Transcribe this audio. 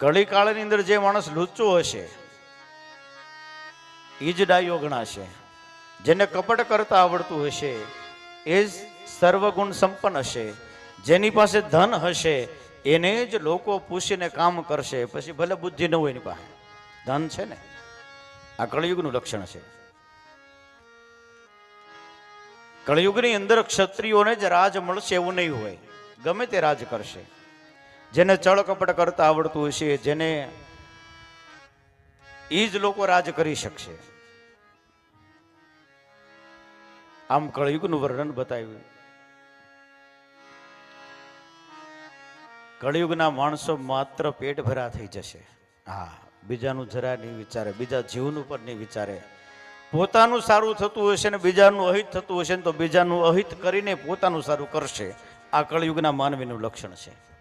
કળી કાળની અંદર જે માણસ લુચ્ચો હશે એ જ ડાયો ગણાશે. જેને કપટ કરતા આવડતું હશે એ જ સર્વગુણ સંપન્ન હશે. જેની પાસે ધન હશે એને જ લોકો પૂછીને કામ કરશે. પછી ભલે બુદ્ધિ ન હોય એની પાસે, ધન છે ને. આ કળિયુગનું લક્ષણ છે. કળિયુગની અંદર ક્ષત્રિયોને જ રાજ મળશે એવું નહીં હોય, ગમે તે રાજ કરશે. જેને ચળ કપટ કરતા આવડતું હશે જેને એ જ લોકો રાજ કરી શકશે. આમ કળિયુગનું વર્ણન બતાવ્યું. કળિયુગના માણસો માત્ર પેટ ભરા થઈ જશે. હા, બીજાનું જરા નહીં વિચારે, બીજા જીવનું પર નહીં વિચારે. પોતાનું સારું થતું હશે ને બીજાનું અહિત થતું હશે ને તો બીજાનું અહિત કરીને પોતાનું સારું કરશે. આ કળિયુગના માનવીનું લક્ષણ છે.